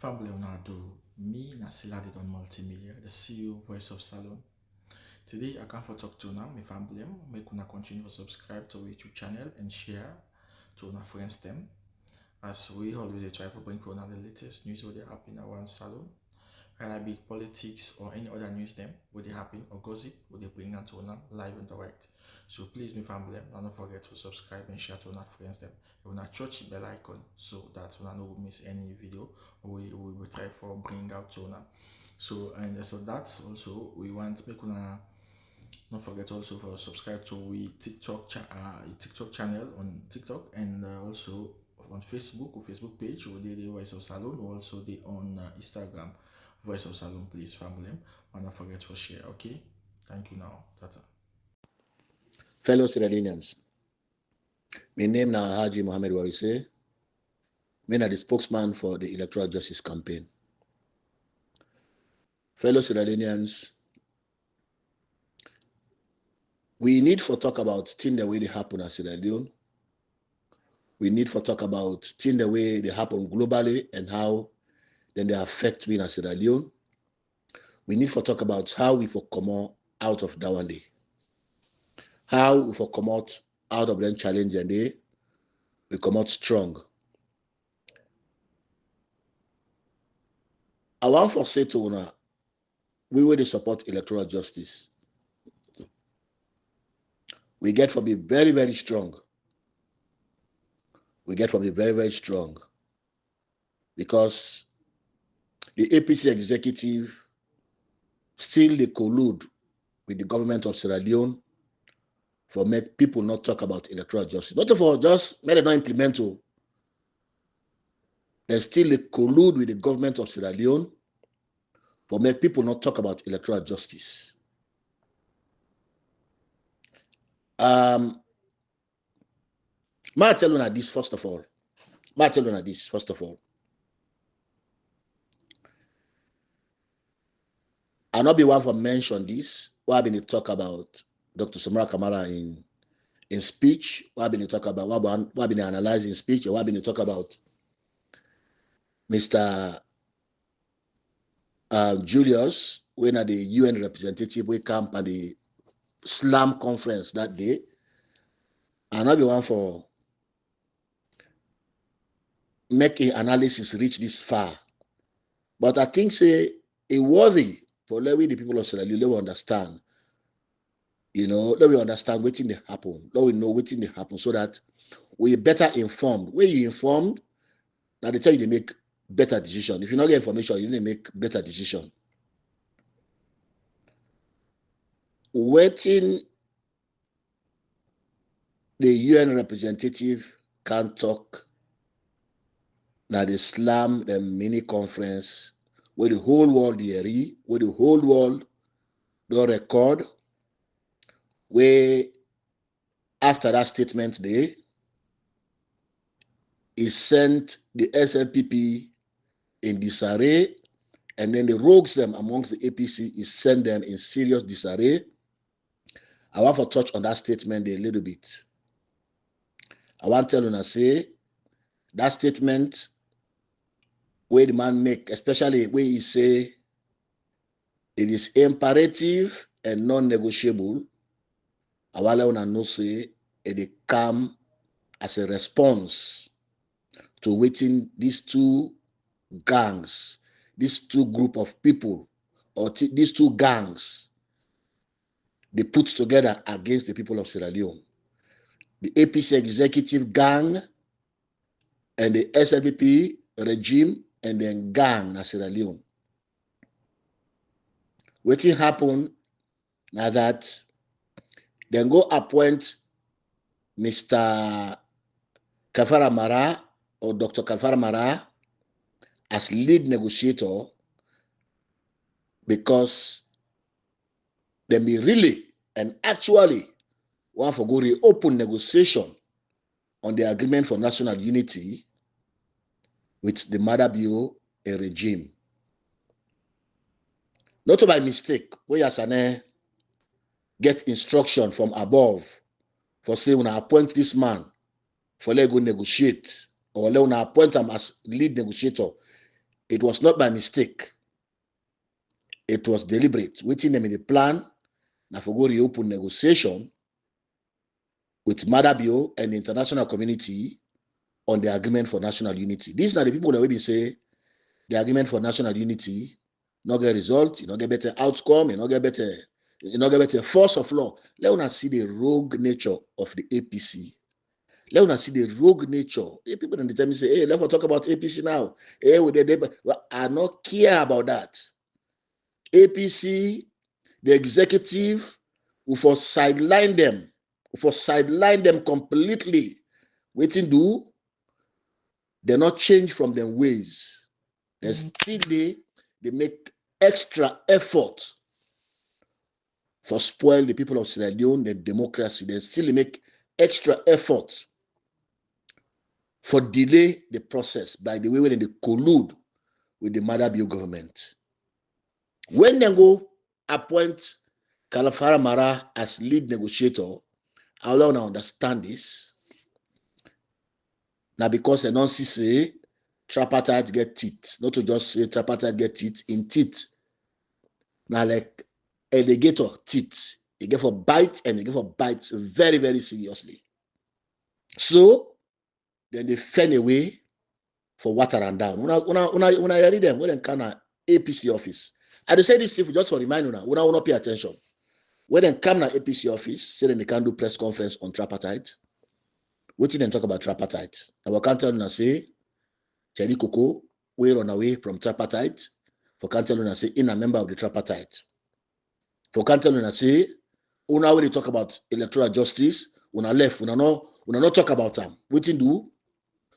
Family Leonardo, me Nasila did on multimedia, the CEO Voice of Salone. Today I come for talk to now, my family, make una continue to subscribe to our YouTube channel and share to our friends them. As we always try to bring for the latest news what they happen around Salone, whether it be politics or any other news them, what they happen or gossip, what they bring out to live and direct. So please, my family, don't forget to subscribe and share to our friends them. You want to touch the bell icon so that you don't miss any video we will try for bring out to now. So that's also we want make una don't forget also for subscribe to we TikTok channel on TikTok and also on Facebook or Facebook page or the Voice of Salone or also the on Instagram Voice of Salone, please family. And don't forget to share. Okay, thank you now. Tata. Fellow Sierra Leoneans, my name now Haji Mohammed Warise. I'm the spokesman for the Electoral Justice Campaign. Fellow Sierra Leoneans, we need to talk about things the way they happen at Sierra Leone. We need to talk about things the way they happen globally and how then they affect me in Sierra Leone. We need to talk about how we for come out of that one day. How we for come out of them challenge and day, we come out strong. I want to say to una, we will support electoral justice. We get to be very, very strong. We get to be very, very strong because the APC executive still they collude with the government of Sierra Leone for make people not talk about electoral justice. Not for just may they not implement it. They still they collude with the government of Sierra Leone for make people not talk about electoral justice. May I tell you this first of all. I'll not be one for mention this. What I've been to talk about Dr. Samara Kamara in speech. What I've been to talk about what I've been analyzing speech. Or what I've been to talk about Mr. Julius, when at the UN representative we camp at the SLAM conference that day. And I'll be one for making analysis reach this far. But I think say it worthy for let the people of Sierra Leone let we understand. Let we understand what they happen. Let we know what they happen so that we better informed. When you informed, now they tell you they make better decision. If you not get information, you need to make better decision. Waiting the UN representative can talk. Now they slam the mini conference where the whole world hear, where the whole world do record, where after that statement day, he sent the SLPP in disarray, and then the rogues them amongst the APC is send them in serious disarray. I want to touch on that statement a little bit. I want to tell you say that statement where the man make, especially where he say it is imperative and non-negotiable. I want to know say it come as a response to waiting these two gangs, these two group of people, or these two gangs, they put together against the people of Sierra Leone. The APC executive gang and the SLPP regime and then gang na Sierra Leone. What happen now that then go appoint Mr. Kafara Mara or Dr. Kafara Mara as lead negotiator because they be really and actually want to go reopen negotiation on the agreement for national unity with the Madabio regime. Not by mistake, we as an get instruction from above for say when I appoint this man for let go negotiate or let when I appoint him as lead negotiator. it was not by mistake. It was deliberate. Waiting them in the plan, now for go reopen negotiation with Madabio and the international community on the agreement for national unity. These are the people that already say the agreement for national unity not get result, you not get better outcome, you not get better force of law. Let us see the rogue nature of the APC. Let us see the rogue nature. People in the time say, hey, let's talk about APC now. Hey, I not care about that. APC, the executive, will for sideline them completely. Waiting do, they're not changed from their ways. They still they make extra effort for spoil the people of Sierra Leone, the democracy. They still make extra effort for delay the process by the way when they collude with the Madabio government. When they go appoint Kalafara Mara as lead negotiator, I want to understand this. Now, because they don't see say tripartite get teeth, not to just say tripartite get teeth in teeth. Now, like alligator teeth, they get for bite and they get for bite very, very seriously. So then they fend away for water and down. When I read them, when they come at APC office, I say this stuff just for remind you now. When I want to pay attention. When they come at APC office, say then they can do press conference on tripartite. What did they talk about tripartite? And we can't tell you say, Cherry Coco, we run away from tripartite. For can't tell you say, in a member of the tripartite. For can't tell you say, una when they talk about electoral justice, una left, una not talk about them. What do do?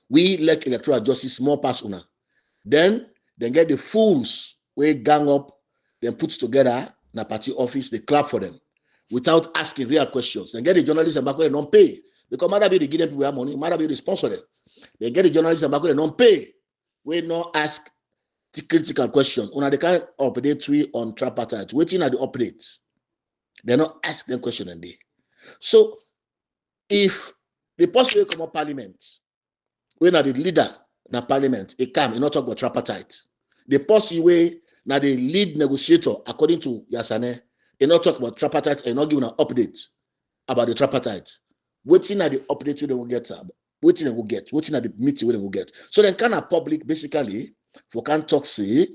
We like electoral justice more pass una. Then get the fools we gang up, then put together in a party office, they clap for them without asking real questions. Then get the journalists and back when they don't pay. Because Madabio they give them people money, Madabio they sponsor them. They get the journalists and back when they don't pay. We not ask critical questions. Una they can't update we on tripartite. Waiting at the updates. They not ask them question and they. So if the person will come up parliament, when are the leader na parliament, he come, he not talk about tripartite. The person way now the lead negotiator, according to Yasane, he not talk about tripartite and not give an update about the tripartite. Waiting at the update they will get, waiting they will get, waiting at the meeting they will get. So then kind of public basically for can talk say,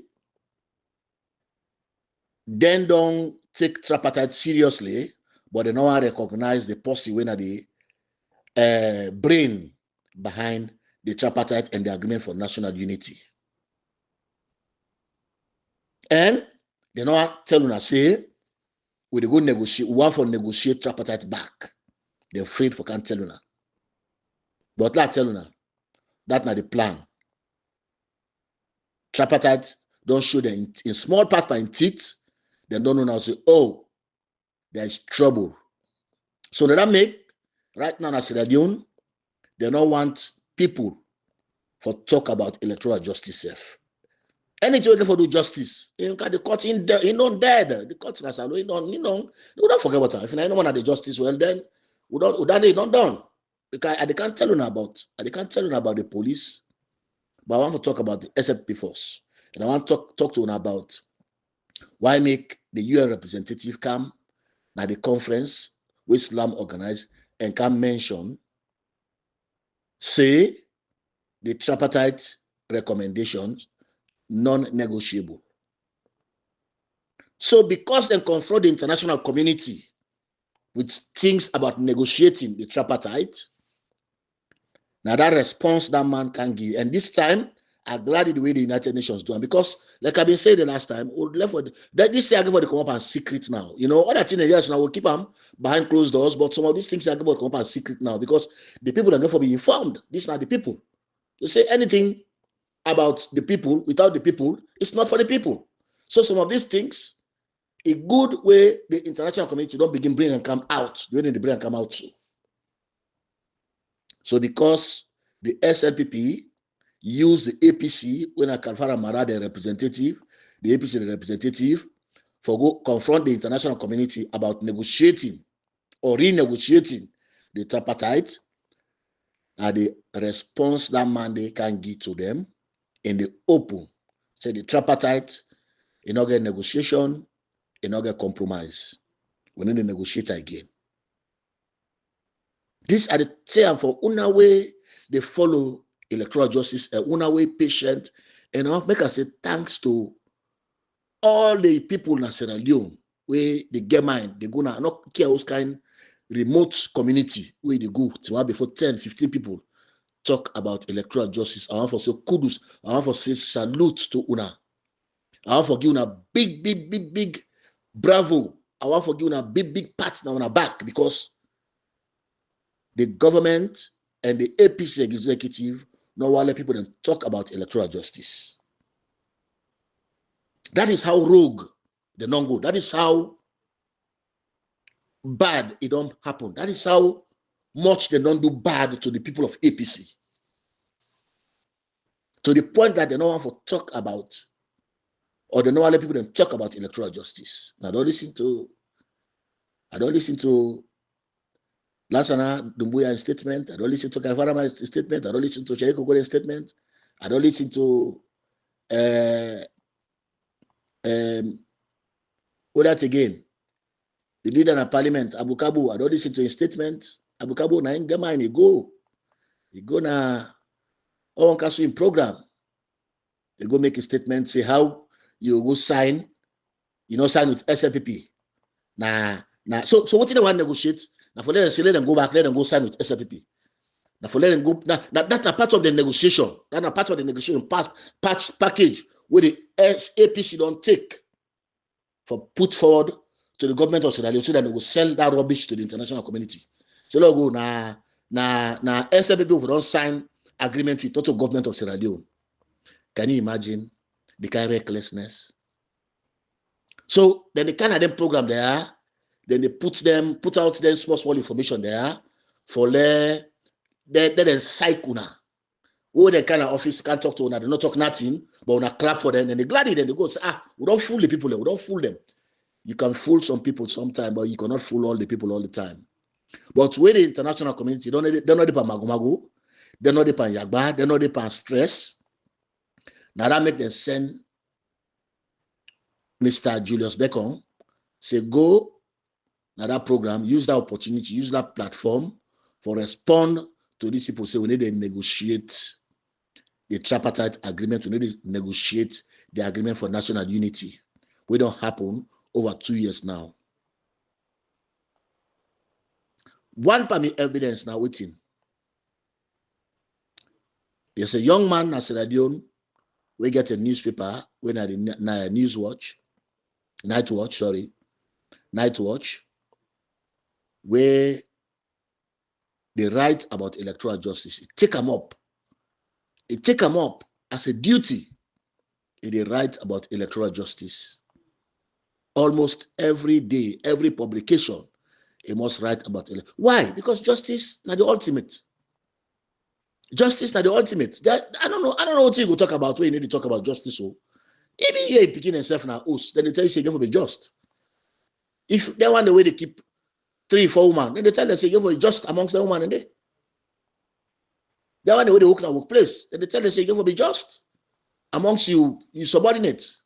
then don't take tripartite seriously, but they don't recognize the policy when the brain behind the tripartite and the agreement for national unity. And they not tell you say, we go negotiate, we want for negotiate tripartite back. They're afraid for can't tell you now. But let tell you now, that's not the plan. Tripartite don't show them in small part by in teeth, they don't know now say, oh, there is trouble. So that make right now as Sierra Leone, they don't want people for talk about electoral justice safe. Anything we get for do justice, you can the court in there, you know dead. The court na SALON, you don't forget about it. If you know one at the justice, well then we don't done. Because I can't tell you about the police, but I want to talk about the SFP force. And I want to talk to you about why make the UN representative come at the conference which Islam organized and can mention, say the tripartite recommendations non-negotiable. So because they confront the international community with things about negotiating the tripartite, now that response that man can give, and this time I'm glad the way the United Nations do it, because like I've been saying the last time, this thing I give for the come up and secret now. You know, other things now will keep them behind closed doors, but some of these things I give for come up and secret now because the people are going to be informed. These are the people. You say anything about the people without the people, it's not for the people. So some of these things, a good way the international community don't begin bring and come out, the way they bring and come out too. So because the SLPP use the APC when I Kalfara Mara the representative, the APC the representative, for go confront the international community about negotiating or renegotiating the tripartite, and the response that Monday can give to them in the open. Say the tripartite, you not get negotiation, you not get compromise. We need to negotiate again. These are the say for una way they follow electoral justice, una way patient, and I'll make us say thanks to all the people in Sierra Leone where they get mind, they go now, not care those kind remote community where they go to before 10, 15 people talk about electoral justice. I want to say kudos, I want to say salute to una. I want to give una big bravo. I want to give una big pats now on our back because the government and the APC executive no want let people then talk about electoral justice. That is how rogue they don't go. That is how bad it don't happen. That is how much they don't do bad to the people of APC. To the point that they don't want to talk about, or they don't want let people then talk about electoral justice. Now I don't listen to Lansana Dumbuya's statement. I don't listen to Kafarama's statement. I don't listen to Cheriko Gore's statement. I don't listen to what that again? The leader of parliament, Abu Kabu. I don't listen to his statement. Abu Kabu na ingema and he go na on Kasu in program. They go make a statement, say how you go sign, sign with SLPP. So what do they want to negotiate? Now for let them go back, let them go sign with SLPP. Now for let them go. Now that's a part of the negotiation. That's a part of the negotiation package where the APC don't take for put forward to the government of Sierra Leone so that they will sell that rubbish to the international community. So now go na SLPP will don't sign agreement with total government of Sierra Leone. Can you imagine the kind of recklessness? So then the kind of them program there, then they put out them small information there for then psych una. Who the kind of office can't talk to una, they not talk nothing, but una clap for them, and they gladly then they go say, we don't fool the people, we don't fool them. You can fool some people sometimes, but you cannot fool all the people all the time. But with the international community, they're not depend magomago, they're not depend yagba, they're not depend stress. Now that make them send Mr. Julius Bacon, say go now that program, use that opportunity, use that platform for respond to these people. Say we need to negotiate the tripartite agreement, we need to negotiate the agreement for national unity. We don't happen over 2 years now. One permit evidence now waiting. There's a young man in Sierra Leone. We get a newspaper when at the Night Watch, where they write about electoral justice. It take them up as a duty. They write about electoral justice. Almost every day, every publication, it must write about it. Why? Because justice is the ultimate. Justice is the ultimate. I don't know what you go talk about when you need to talk about justice. So even you picking yourself now, then they tell you say you have to be just. If they want the way they keep 3, 4 women, then they tell them say you have to be just amongst the women, and they want the way they work in a workplace, then they tell them say you have to be just amongst you subordinates.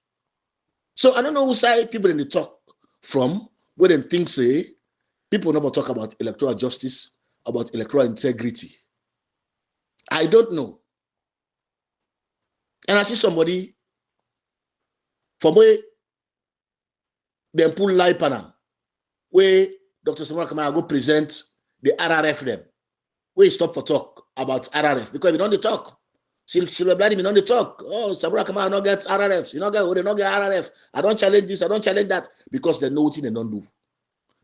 So I don't know who side people in the talk from, where they think say people never talk about electoral justice, about electoral integrity. I don't know. And I see somebody from where they pull live panel, where Dr. Samora Kamara go present the RRF them. Where he stop for talk about RRF because we don't talk. Silver Bloody, we don't talk. Oh, Samora Kamara not get RRFs. You not get RRF. I don't challenge this. I don't challenge that because they know what they don't do.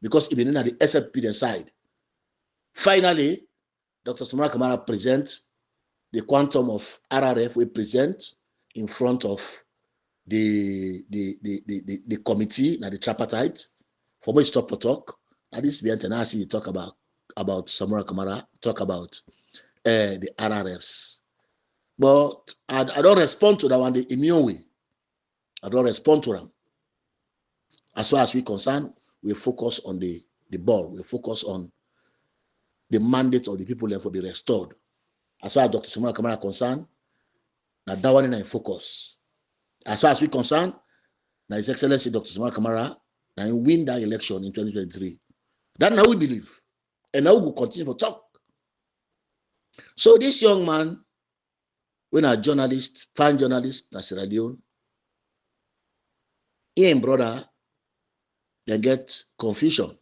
Because even in the SFP side. Finally, Dr. Samora Kamara presents the quantum of RRF we present in front of the committee, now the tripartite, for me stop for talk. At this event, and I see you talk about Samora Kamara, talk about the RRFs. But I don't respond to that one the immune way. I don't respond to them. As far as we're concerned, we focus on the ball. We focus on the mandate of the people there for be restored. As far as Dr. Samora Kamara concerned, that one in focus. as far as we concerned, now His Excellency Dr. Samara Kamara, now he win that election in 2023. That now we believe. And now we will continue to talk. So this young man, when a journalist, fine journalist, in Sierra Leone, he and brother, they get confusion.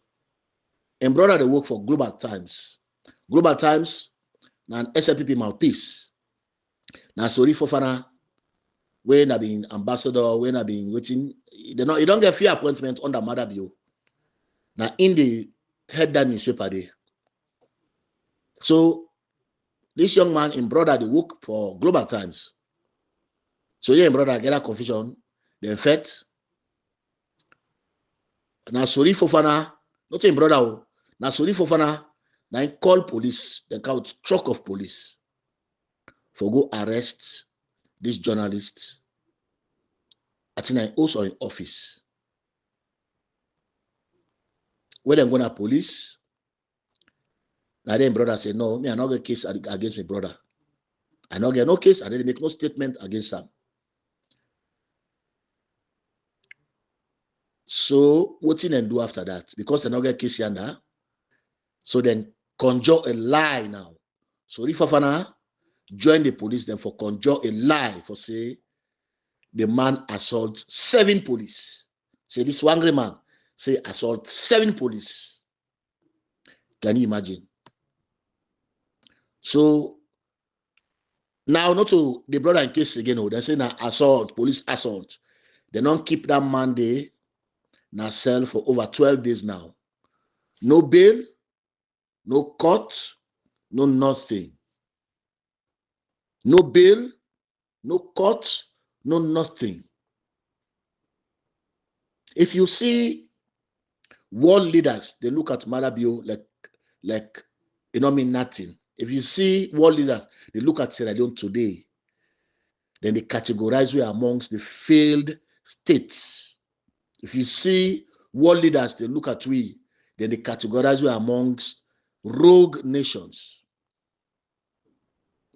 And brother, they work for Global Times. Global Times, now an SLPP mouthpiece. Now sorry Fofana, when I've been ambassador, when I've been waiting, you don't get free appointment under Mother Bio. Now in the head that newspaper there. So this young man and brother, they work for Global Times. So yeah, and brother get a confusion. Then fet. Now sorry Fofana, not in brother. Now sorry Fofana, now call police, they call truck of police for go arrest this journalist. I think I also in office. When I'm going to police, now then brother say, no, me I not get case against my brother. I not get no case, I didn't make no statement against him. So what did they do after that? Because they not get case yonder, so then conjure a lie now. So if Fafana join the police, then for conjure a lie for say the man assault 7 police. Say this angry man say assault 7 police. Can you imagine? So now not to the brother in case again, they say now assault, police assault. They don't keep that man there now cell for over 12 days now. No bail, no court, no nothing. No bail, no court, no nothing. If you see world leaders, they look at Malabio like you know mean nothing. If you see world leaders, they look at Sierra Leone today, then they categorize we amongst the failed states. If you see world leaders, they look at we, then they categorize we amongst rogue nations.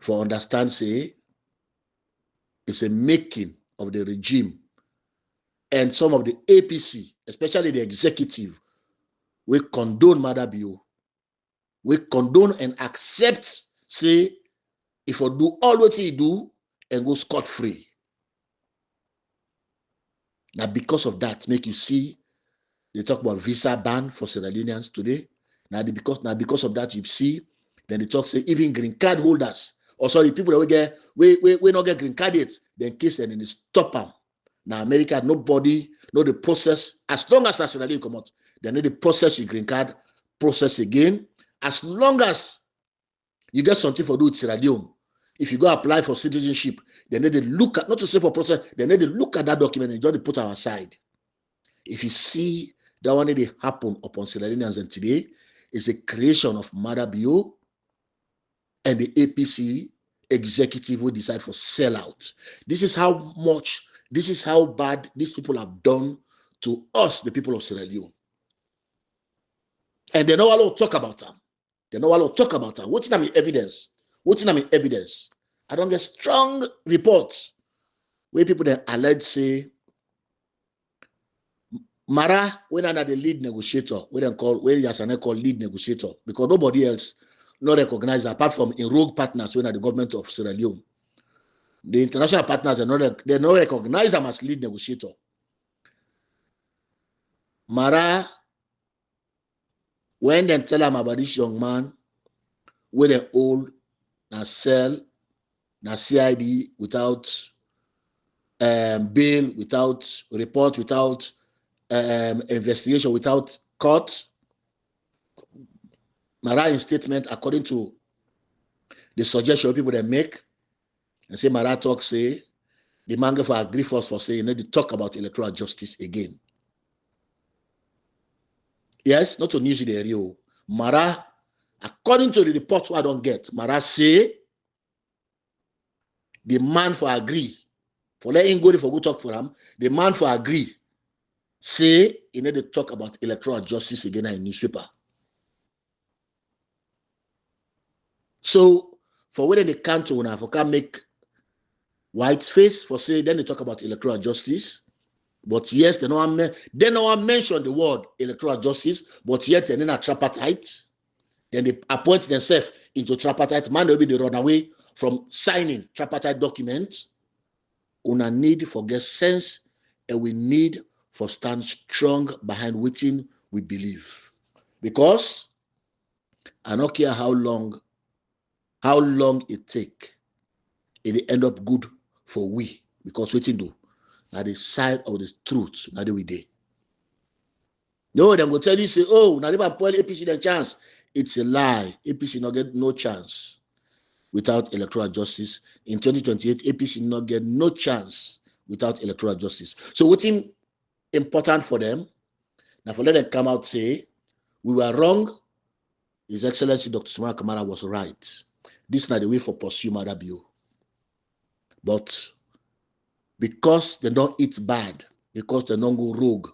For understand, say, it's a making of the regime. And some of the APC, especially the executive, we condone Madabio. We condone and accept, say, if we do all what he do and go scot-free. Now, because of that, make you see, they talk about visa ban for Sierra Leoneans today. Now, because of that, you see, then they talk, say, even green card holders, or sorry, people that we not get green card yet, then case and then they stop them. Now, America, nobody know the process. As long as Sierra Leone come out, they know the process your green card, process again. As long as you get something for do with Sierra Leone, if you go apply for citizenship, then they look at, not to say for process, then they look at that document and just put it aside. If you see that one that happen upon Sierra Leoneans and today is a creation of Madabio and the APC executive who decide for sellout. This is how bad these people have done to us, the people of Sierra Leone. And they know all talk about them. They know all talk about them. What's in evidence? What's in evidence? I don't get strong reports where people then allege say Mara, when under the lead negotiator, where Yasane call lead negotiator, because nobody else not recognized apart from in rogue partners when at the government of Sierra Leone. The international partners are not recognized them as lead negotiator. Mara, when they tell them about this young man, where they hold na cell, na CID without bail, without report, without investigation, without court. Mara in statement, according to the suggestion people they make, and say Mara talk say the manga for agree first for saying they talk about electoral justice again. Yes, not to news the area. Mara, according to the report I don't get, Mara say the man for agree, for letting go for go talk for him, the man for agree, say he need to talk about electoral justice again in newspaper. So for when they come to una for can make white face for say, then they talk about electoral justice. But yes, they don't mention the word electoral justice, but yet they're in a tripartite. Then they appoint themselves into tripartite. Man, they'll be the run away from signing tripartite documents. Una need for get sense, and we need for stand strong behind waiting we believe. Because I don't care how long it take, it end up good for we. Because waiting do. Now the side of the truth, now the we day. No, them go tell you, say, oh, now they appoint APC the chance. It's a lie. APC not get no chance without electoral justice. In 2028, APC not get no chance without electoral justice. So what's important for them? Now for let them come out say, we were wrong. His Excellency Dr. Sumara Kamara was right. This is not the way for pursue Mother Bill. But because they don't eat bad, because they don't go rogue,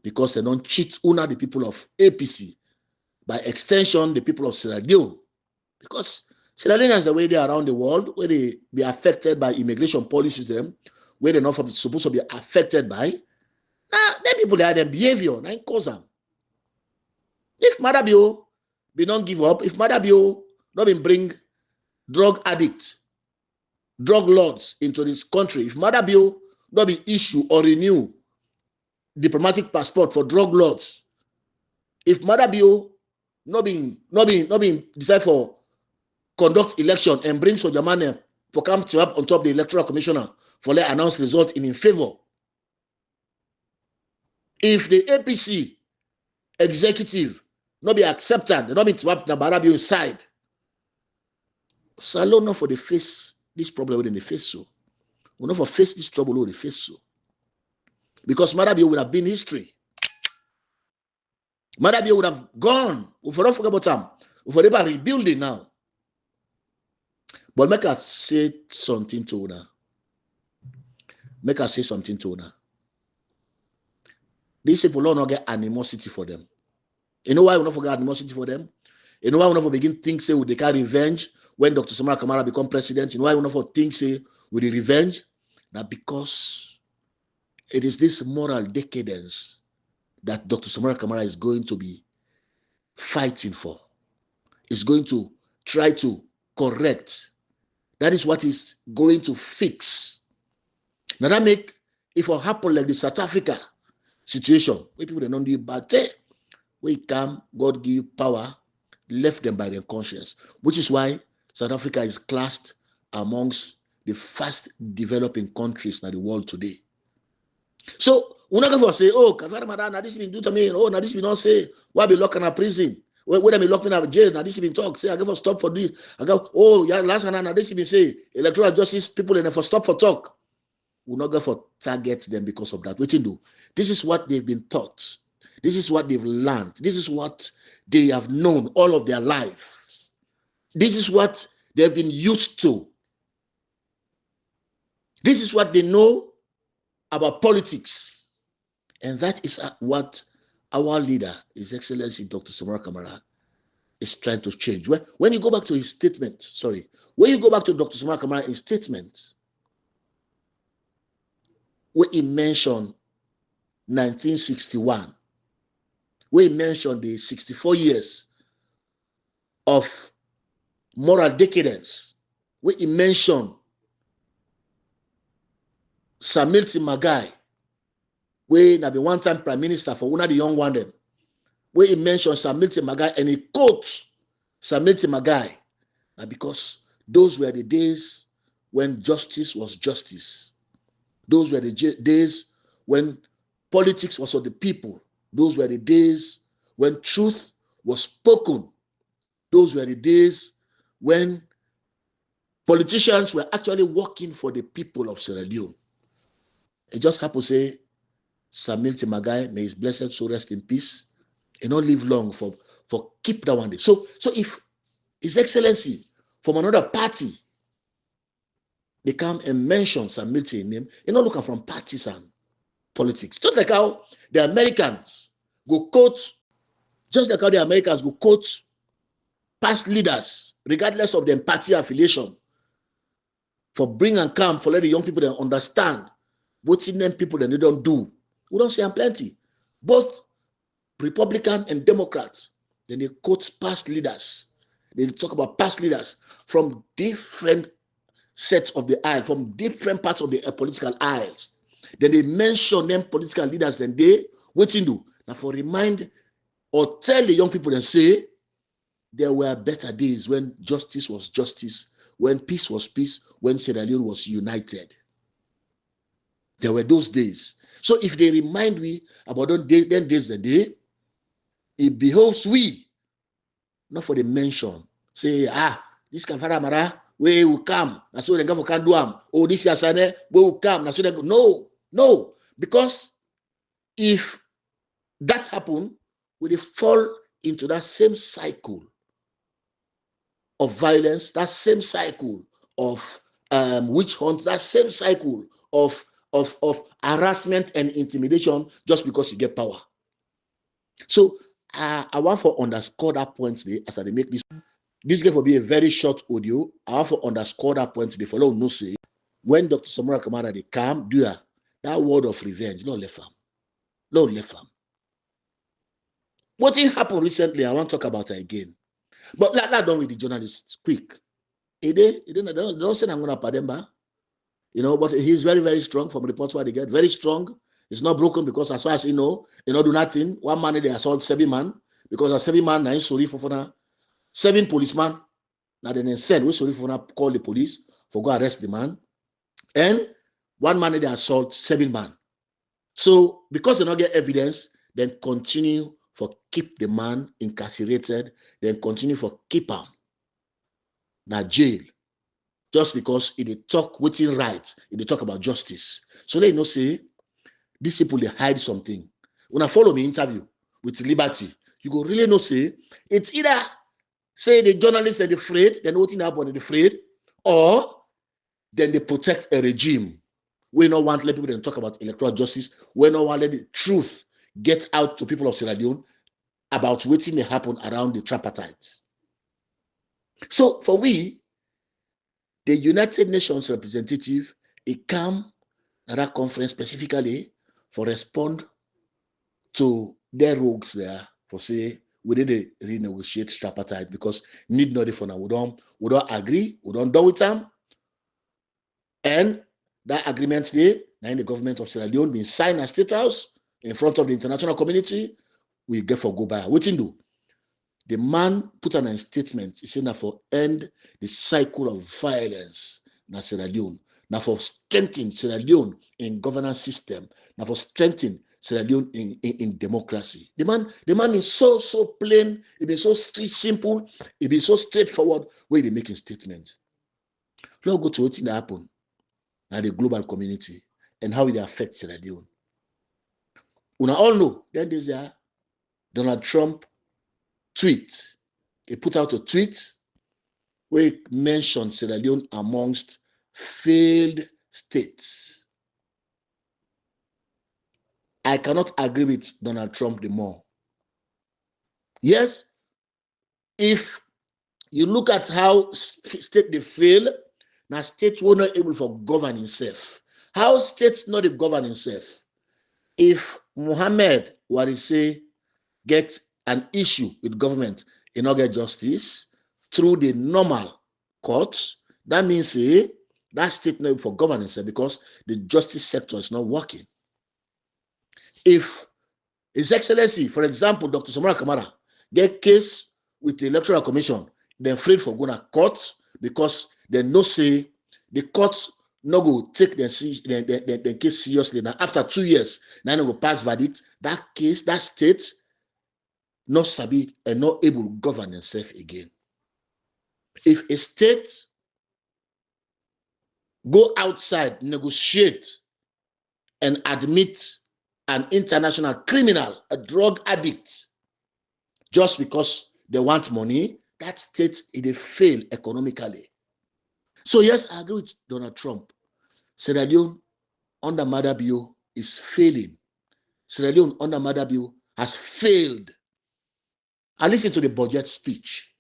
because they don't cheat una the people of APC, by extension, the people of Sierra Leone. Because Sierra Leoneans, the way they are around the world, where they be affected by immigration policies, where they're not supposed to be affected by, then people they have their behavior, and cause them. If Madabio be not give up, if Madabio not been bring drug addicts, drug lords into this country, if Madabio not be issue or renew diplomatic passport for drug lords, if Madabio not being decide for conduct election and bring SOJAS for come to up on top the electoral commissioner for let announce result in favor. If the APC executive not be accepted, they not be to up na Barabio side. SALON not for the face this problem within the face so. We not for face this trouble with the face so. Because Madabio would have been history. Madabio would have gone. We don't forget about them. We for about rebuilding now. But make us say something to una. Make us say something to una. These people don't get animosity for them. You know why we don't forget animosity for them? You know why we don't begin think say we they carry revenge when Dr. Sumara Kamara become president? You know why we don't think say with the revenge? Now because it is this moral decadence that Dr. Sumara Kamara is going to be fighting for. Is going to try to correct. That is what is going to fix. Now that make, if it happen like the South Africa situation, where people don't do bad thing, where you come, God give you power, left them by their conscience. Which is why South Africa is classed amongst the fast developing countries in the world today. So we're not going to say, oh, now this has been done to me, oh, now this has been not say, why be locked in a prison? When they be locked in a jail, now this has been talk, say, I go for stop for this. I go, oh, yeah, last time now this has been say, electoral justice, people in for stop for talk. We're not going for target them because of that. What you do? This is what they've been taught. This is what they've learned. This is what they have known all of their life. This is what they've been used to. This is what they know about politics. And that is what our leader, His Excellency Dr. Sumara Kamara, is trying to change. When you go back to his statement, when you go back to Dr. Sumara Kamara's statement, where he mentioned 1961, where he mentioned the 64 years of moral decadence, where he mentioned Samilton Magai, where na be one-time prime minister for one of the young one them, where he mentioned Samilton Magai and he quotes Samilton Magai, because those were the days when justice was justice. Those were the days when politics was of the people. Those were the days when truth was spoken. Those were the days when politicians were actually working for the people of Sierra Leone. It just happened to say, Samilton Magai, may his blessed soul rest in peace, and not live long for keep that one day. So if His Excellency from another party, they come and mention Samilton name, you're not looking from partisan politics. Just like how the Americans go quote, past leaders, regardless of their party affiliation, for bring and come, for let the young people then understand what's in them people that they don't do. We don't see them plenty. Both Republican and Democrats, then they quote past leaders. They talk about past leaders from different sets of the aisle, from different parts of the political aisles. Then they mention them political leaders, then they what you do. Now for remind or tell the young people and say there were better days when justice was justice, when peace was peace, when Sierra Leone was united. There were those days. So if they remind we about them days the day, it behoves we, not for the mention, say, this can fara mara, we will come. That's what the government can do. Oh, this is we will come. That's what they go. No. Because if that happen, we fall into that same cycle of violence, that same cycle of witch hunts, that same cycle of harassment and intimidation just because you get power. So I want to underscore that point today as I make this. This game will be a very short audio. I want to underscore that point today. For no say when Dr. Samora Kamara they come, do that word of revenge, not left farm. Not left farm. What happened recently, I want to talk about it again. But that done with the journalists quick. They don't say I'm gonna Pademba. But he's very, very strong from reports what they get. Very strong. It's not broken because as far as do nothing. One man they assault 7 men because a 7 man now sorry for 7 policemen. Now then said we sorry for call the police for go arrest the man. And 1 man they assault 7 men. So because they don't get evidence, then continue for keep the man incarcerated, then continue for keep him now jail. Just because they talk within rights, they talk about justice. So they say these people they hide something. When I follow me interview with Liberty, you go really say it's either say the journalists are afraid, then what's happening they're afraid, or then they protect a regime. We don't want to let people then talk about electoral justice. We don't want to let the truth get out to people of Sierra Leone about what's they happen around the tripartite. So for we, the United Nations representative, it come at that conference specifically for respond to their rogues there for say we didn't renegotiate tripartite because need not for now. We don't agree, we don't do with them. And that agreement there, now in the government of Sierra Leone been signed at State House in front of the international community, we get for go by. What you do? The man put on a statement, he said now for end the cycle of violence in Sierra Leone, now for strengthening Sierra Leone in governance system, now for strengthening Sierra Leone in democracy. The man is so plain, it be so street simple, it be so straightforward where they making statements. Let's go to what happen now the global community and how it affects Sierra Leone. We all know then there's a Donald Trump tweet. He put out a tweet where he mentioned Sierra Leone amongst failed states. I cannot agree with Donald Trump the more. Yes, if you look at how state they fail, now states were not able to govern itself. How states not to govern itself? If Mohammed Warise get an issue with government and not get justice through the normal courts, that means that state not able for governance because the justice sector is not working. If His Excellency, for example, Dr. Samora Kamara, get case with the Electoral Commission, they're afraid for going to court because they know say the court no go take the case seriously. Now, after 2 years, now they go pass verdict, that case, that state, not sabi and not able to govern themselves again. If a state go outside, negotiate, and admit an international criminal, a drug addict, just because they want money, that state it fail economically. So yes, I agree with Donald Trump. Sierra Leone under Madabio is failing. Sierra Leone under Madabio has failed. I listened to the budget speech.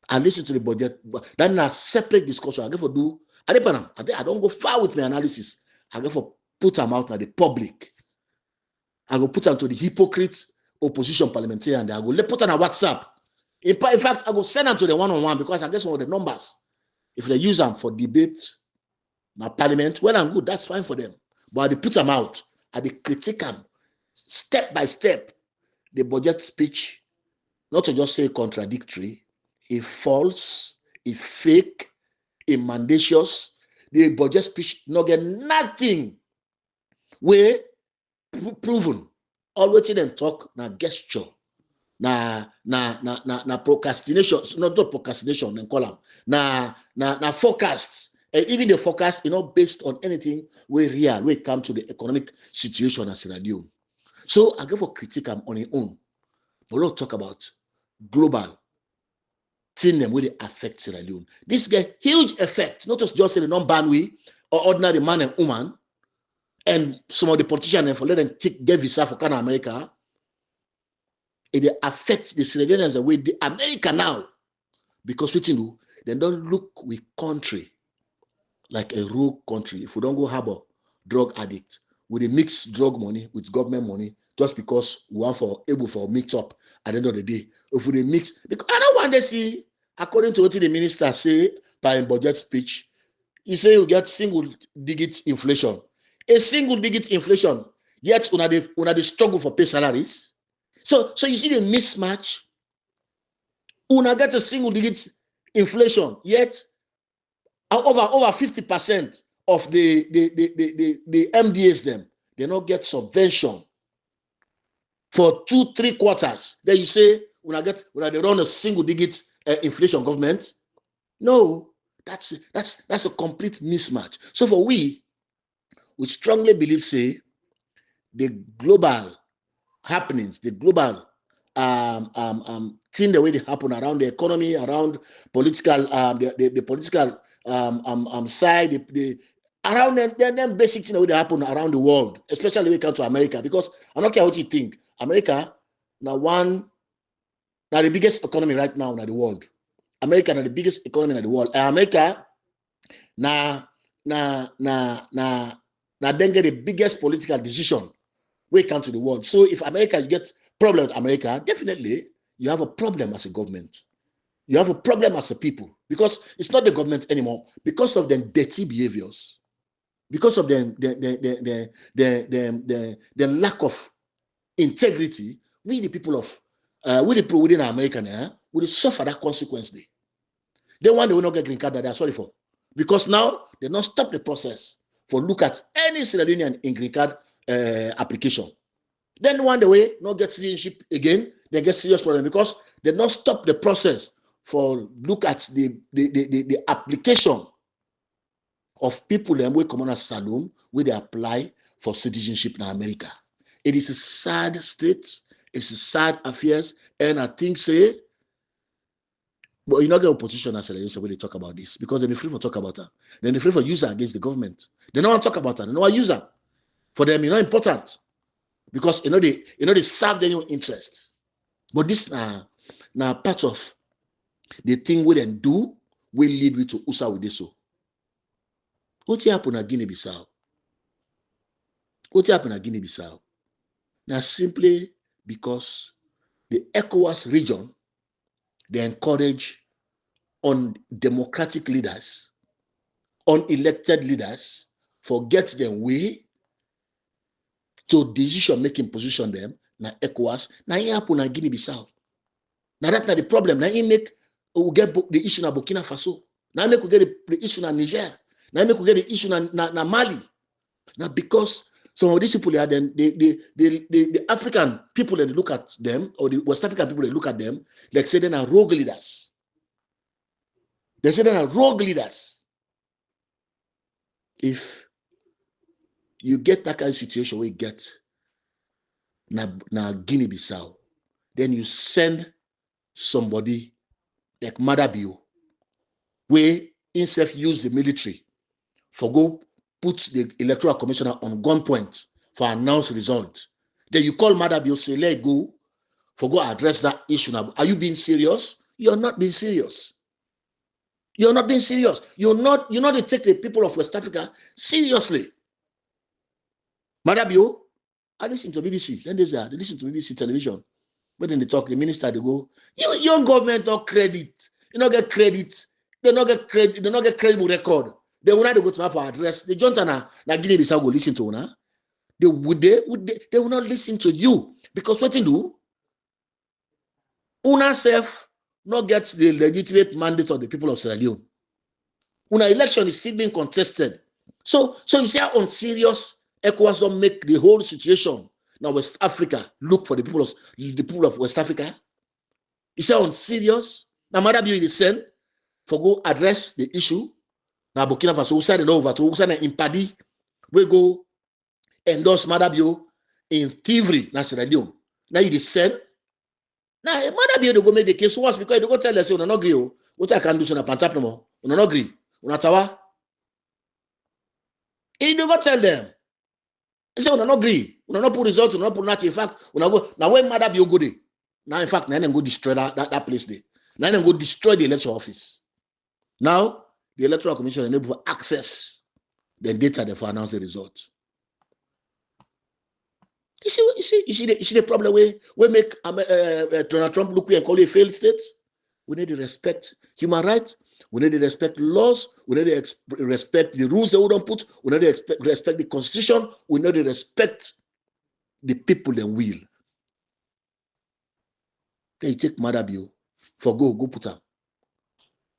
I listened to the budget. That's a separate discussion. I go for do I don't go far with my analysis. I go for put them out now the public. I go put them to the hypocrite opposition parliamentarian. I go put them on WhatsApp. In fact, I go send them to the one-on-one because I get some of the numbers. If they use them for debate, my parliament, well and good, that's fine for them. But I put them out. I critique them step by step. The budget speech, not to just say contradictory, a false, a fake, a mendacious. The budget speech not get nothing where proven. Always them talk na gesture, na procrastination, not procrastination, then call them na forecasts. And even the forecast is not based on anything where real, where it comes to the economic situation as Sierra Leone. So I go for critique on its own. But we'll talk about global thing them where they affect Sierra Leone. This get huge effect, not just in the non-ban way or ordinary man and woman, and some of the politicians for let them get visa for Canada, America. It affects the Sierra Leoneans the way the America now, because we do they don't look with country like a rogue country. If we don't go harbor drug addict, we mix drug money with government money just because we are able for mix up at the end of the day. If we mix, because I don't want to see, according to what the minister say by budget speech, he say you get single-digit inflation. A single-digit inflation, yet una the struggle for pay salaries. So you see the mismatch. Una get a single-digit inflation, yet over 50% of the MDAs them, they not get subvention for 2-3 quarters. Then you say when they run a single-digit inflation government. No, that's a complete mismatch. So for we strongly believe say the global happenings, the global thing the way they happen around the economy, around political the political side, around them basic things that happen around the world, especially when it comes to America. Because I don't care what you think, America now the biggest economy right now in the world. America now the biggest economy in the world. America now then get the biggest political decision when it comes to the world. So if America gets problems with America, definitely you have a problem as a government. You have a problem as a people, because it's not the government anymore, because of their dirty behaviors, because of the lack of integrity. We the people of we the people within America now will suffer that consequence. They want they will not get green card that they are sorry for, because now they not stop the process for look at any Sierra Leonean in green card application. Then one way not get citizenship again, they get serious problem because they not stop the process for look at the application of people that will come on as SALON where they apply for citizenship in America. It is a sad state, it's a sad affairs, and I think say, but you not get opposition as a way they talk about this, because they're free for talk about that. Then they're free for user against the government. They don't want to talk about that. They don't want user. For them, it's not important. Because they serve their own interest. But this now part of the thing we then do will lead we to USA with this. So what happened at Guinea-Bissau? What happened at Guinea-Bissau? Now simply because the Ecowas region, they encourage undemocratic leaders, unelected leaders, forget their way to decision-making position them, na ECOWAS, na it happen na Guinea-Bissau. Now that's not the problem. Now it make we get the issue na Burkina Faso. Now make we get the issue na Niger. Now make we get the issue na Mali. Now because some of these people are then the African people that look at them, or the West African people that look at them, like say they are rogue leaders. They say they are rogue leaders. If you get that kind of situation where you get na Guinea-Bissau, then you send somebody like Madabio, where himself use the military for go put the electoral commissioner on gunpoint for announce result. Then you call Madabio, say let go for go address that issue. Now, are you being serious? You're not being serious. You're not being serious. You're not to take the people of West Africa seriously. Madabio, I listen to BBC. Then they listen to BBC television. When they talk, the minister, they go, your government don't credit. You don't get credit. They don't get credit. They don't get credible record. They will not go to have our address. The Junta na Guinea-Bissau go listen to una. They will not listen to you. Because what you do, una self not get the legitimate mandate of the people of Sierra Leone. Una election is still being contested. So you see how unserious Ecowas don't make the whole situation now West Africa look for the people of West Africa. You see how unserious. Now Madabio is sent for go address the issue. Now Burkina Faso who said over to who said in Padi we go endorse Madabio in thievery na Sierra Leone. Now you send. Now Madabio they go make the case worse because they go tell us say una no agree. What I can do so na pantap no more. Una no agree. Una tawa. And they go tell them. They say una no agree. Una no put result. Una no put nothing. In fact, una go now when Madabio go there. Now in fact, now them go destroy that place there. Now them go destroy the electoral office. Now the Electoral Commission is able to access the data they for announce the results. You see the problem we make Donald Trump look and call it a failed state. We need to respect human rights. We need to respect laws. We need to respect the rules they don't put. We need to respect the constitution. We need to respect the people and will. Then you take Madabio for go put them.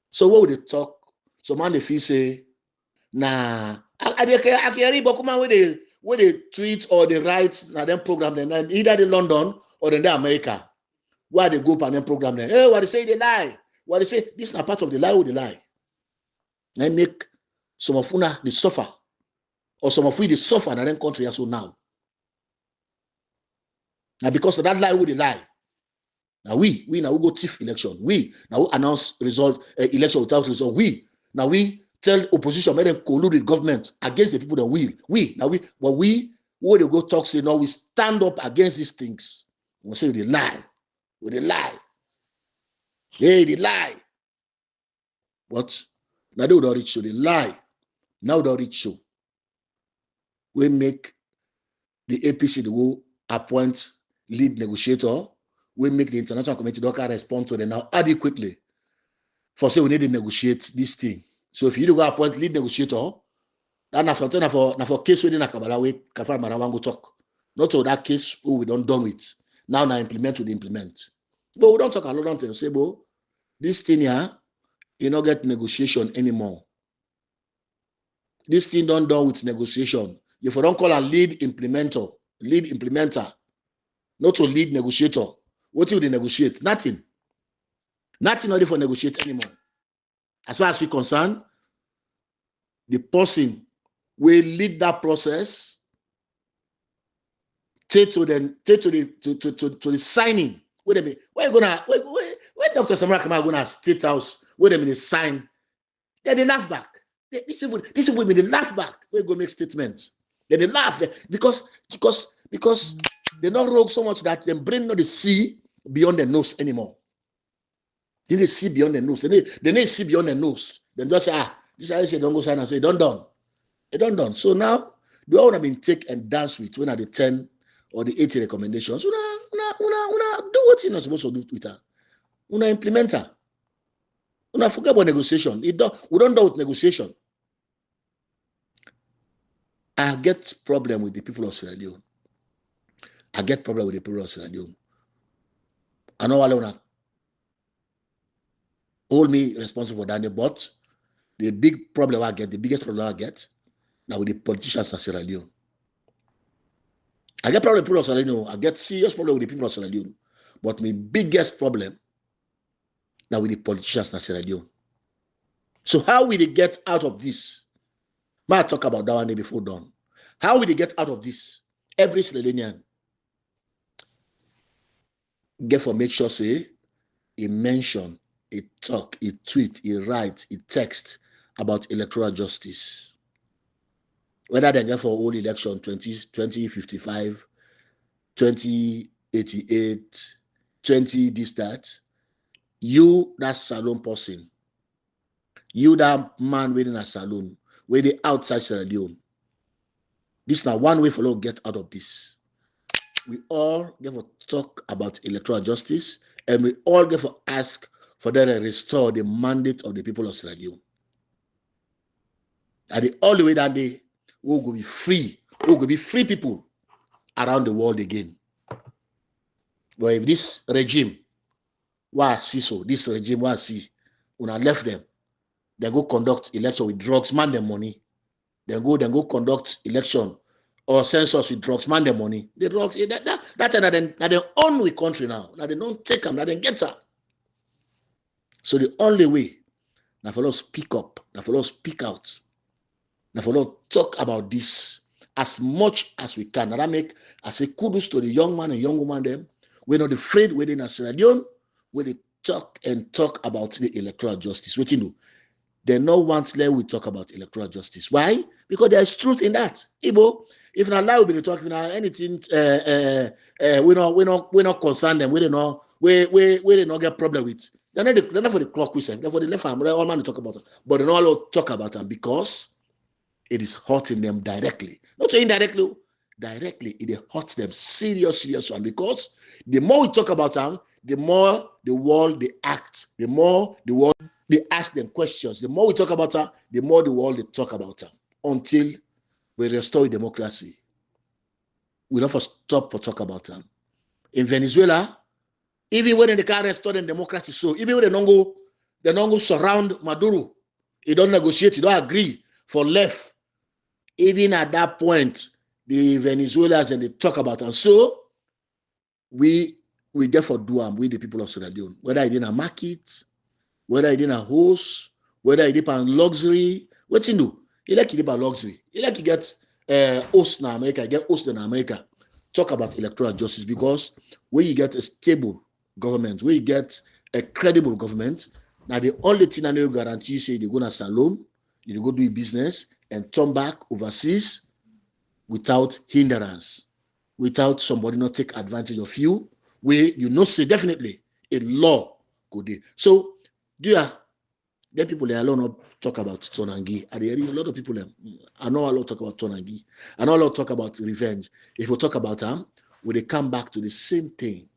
So what would they talk? So man if he say, nah, I can read Bokuma where they tweet or they write na them program them either in London or in America. Where they go up and then program them. Hey, what they say they lie. What they say, this is not part of the lie or the lie. They make some of una they suffer. Or some of we they suffer in that country as well now. Now because of that lie or the lie. Now we now go thief election. We now announce result election without result. We tell opposition make them collude with government against the people that will. We where they go talk say no, we stand up against these things. We say they lie. They lie. Hey, they lie. What? Now they don't reach show. They lie. Now they don't reach show. We make the APC the go appoint lead negotiator. We make the international committee don't respond to them now adequately. For say we need to negotiate this thing. So if you do go appoint lead negotiator, that na for case within a Kabbalah way, Kafar Marawan go talk. Not to that case who we don't done with. Now implement we implement. But we don't talk a lot of things. Say, bo, this thing here, you don't get negotiation anymore. This thing don't done with negotiation. If you don't call a lead implementer, not to lead negotiator, what do you negotiate? Nothing. Nothing only for negotiate anymore. As far as we're concerned, the person will lead that process to the signing. Wait a minute. When Dr. Samara Kamara gonna State House, wait a minute, sign. Then they laugh back. These people they laugh back. They go make statements. Then they laugh because they not rogue so much that they brain not the see beyond the nose anymore. They didn't see beyond the nose. They didn't see beyond the nose. Then just say, this I say don't go sign and say don't done. It don't done. So now they all have been take and dance with when are the 10 or the 80 recommendations. Una do what you're not supposed to do with her. Una implement her. Una forget about negotiation. We don't do with negotiation. I get problem with the people of Sierra Leone. I get problem with the people of Sierra Leone. I know Alona hold me responsible for that, but the big problem I get, the biggest problem I get, now with the politicians of Sierra Leone. I get problem with the people of Sierra Leone. I get serious problem with the people of Sierra Leone. But my biggest problem now with the politicians of Sierra Leone. So how will they get out of this? Might talk about that one day before dawn. How will they get out of this? Every Sierra Leonean get for make sure say he mention, he talk, he tweet, he write, he text about electoral justice. Whether they get for all election 2055, 2088, 20 this, that, you, that SALON person, You that man waiting a saloon, waiting outside Sierra Leone. This is now one way for us to get out of this. We all get to talk about electoral justice, and we all get to ask for them to restore the mandate of the people of Sierra Leone. And the only way that day we will be free, we will be free people around the world again. But if this regime, this regime, when I left them, they go conduct election with drugs, man them money. Then go conduct election or census with drugs, man them money. The drugs, that they own with country now. Now they don't take them, now they get them. So the only way, now for us speak up, now for us speak out, now for us talk about this as much as we can. Now that make, I say kudos to the young man and young woman them. We're not afraid within a Sierra Leone, where they talk about the electoral justice. What you know? They no want let we talk about electoral justice. Why? Because there's truth in that. Ibo, if not allow we to talk about anything, we not concern them. We don't not get problem with. They're not for the clock we say. They're for the left arm. All man to talk about them, but they don't all talk about them because it is hurting them directly. Not so indirectly. Directly, it hurts them serious one. Because the more we talk about them, the more the world they act. The more the world they ask them questions. The more we talk about her, the more the world they talk about her. Until we restore democracy. We don't stop for talk about them. In Venezuela, even when they can't restore the democracy, so even when they don't go surround Maduro, they don't negotiate, they don't agree for left. Even at that point, the Venezuelans and they talk about them. So we therefore do them with the people of Sierra Leone, whether it's in a market, whether it's in a house, whether it's in luxury. What you do? You like it about luxury. You like to get host in America, get host in America. Talk about electoral justice, because when you get a stable government, when you get a credible government, now the only thing I know guarantee you say they go to salon, you go do business and turn back overseas without hindrance, without somebody not take advantage of you, where you know say definitely a law go there. So then people they alone not talk about Tonangi. At the end, a lot of people I know a lot talk about Tonangi. I know a lot talk about revenge. If we talk about them, when they come back to the same thing,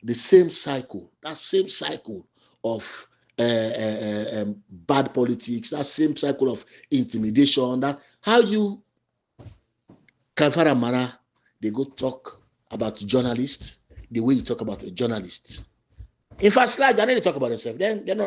the same cycle, that same cycle of bad politics, that same cycle of intimidation, that how you Kafara Mara, they go talk about journalists the way you talk about a journalist. In fact, slide, and then they talk about themselves. Then they're not